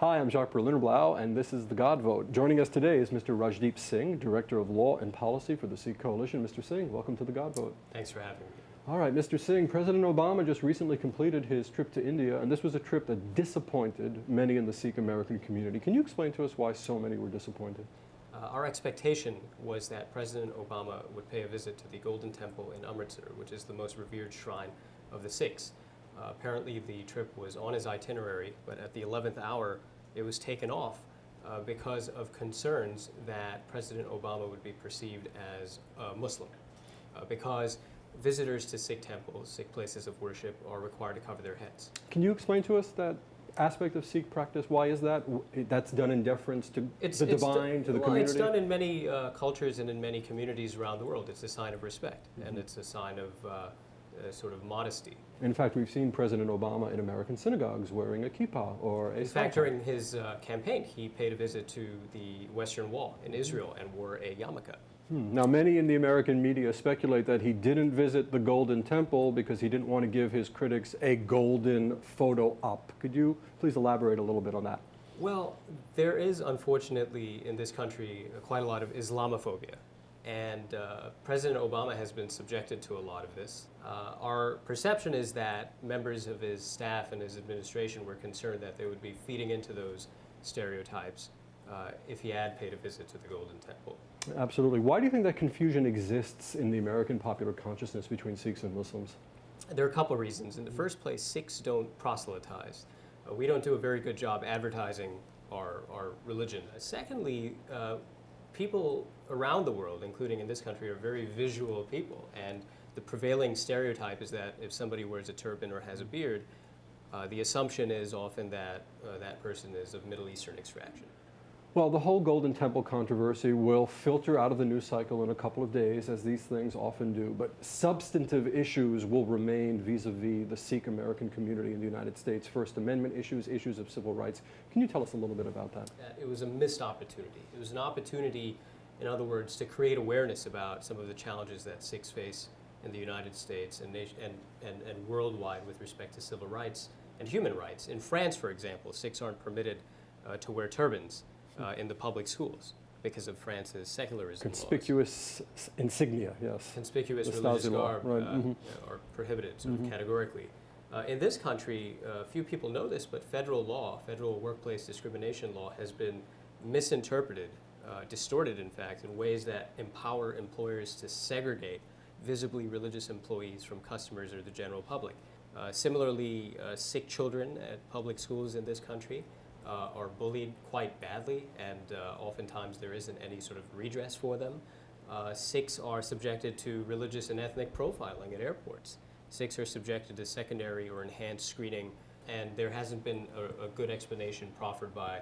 Hi, I'm Jacques Berlinerblau, and this is The God Vote. Joining us today is Mr. Rajdeep Singh, Director of Law and Policy for the Sikh Coalition. Mr. Singh, welcome to The God Vote. Thanks for having me. All right, Mr. Singh, President Obama just recently completed his trip to India, and this was a trip that disappointed many in the Sikh American community. Can you explain to us why so many were disappointed? Our expectation was that President Obama would pay a visit to the Golden Temple in Amritsar, which is the most revered shrine of the Sikhs. Apparently the trip was on his itinerary, but at the 11th hour it was taken off because of concerns that President Obama would be perceived as a Muslim. Because visitors to Sikh temples, Sikh places of worship, are required to cover their heads. Can you explain to us that aspect of Sikh practice? Why is that? That's done in deference to the divine, to the community? It's done in many cultures and in many communities around the world. It's a sign of respect, and it's a sign of sort of modesty. In fact, we've seen President Obama in American synagogues wearing a kippah or a In fact, during his campaign, he paid a visit to the Western Wall in Israel and wore a yarmulke. Now, many in the American media speculate that he didn't visit the Golden Temple because he didn't want to give his critics a golden photo op. Could you please elaborate a little bit on that? Well, there is, unfortunately, in this country, quite a lot of Islamophobia. And President Obama has been subjected to a lot of this. Our perception is that members of his staff and his administration were concerned that they would be feeding into those stereotypes if he had paid a visit to the Golden Temple. Absolutely. Why do you think that confusion exists in the American popular consciousness between Sikhs and Muslims? There are a couple of reasons. In the first place, Sikhs don't proselytize. We don't do a very good job advertising our religion. Secondly, people around the world, including in this country, are very visual people, and the prevailing stereotype is that if somebody wears a turban or has a beard, the assumption is often that that person is of Middle Eastern extraction. Well, the whole Golden Temple controversy will filter out of the news cycle in a couple of days, as these things often do, but substantive issues will remain vis-a-vis the Sikh American community in the United States. First Amendment issues, issues of civil rights. Can you tell us a little bit about that? It was a missed opportunity. It was an opportunity, in other words, to create awareness about some of the challenges that Sikhs face in the United States and worldwide with respect to civil rights and human rights. In France, for example, Sikhs aren't permitted to wear turbans in the public schools because of France's secularism Conspicuous laws. Insignia, yes. Conspicuous religious garb right. are prohibited sort of categorically. In this country, few people know this, but federal law, federal workplace discrimination law, has been misinterpreted, distorted in fact, in ways that empower employers to segregate visibly religious employees from customers or the general public. Similarly, Sikh children at public schools in this country are bullied quite badly, and oftentimes there isn't any sort of redress for them. Sikhs are subjected to religious and ethnic profiling at airports. Sikhs are subjected to secondary or enhanced screening, and there hasn't been a good explanation proffered by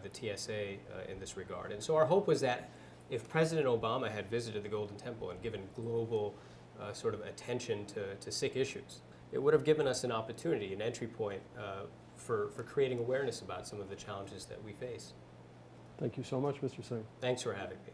the TSA in this regard. And so our hope was that if President Obama had visited the Golden Temple and given global sort of attention to Sikh issues, it would have given us an opportunity, an entry point for creating awareness about some of the challenges that we face. Thank you so much, Mr. Singh. Thanks for having me.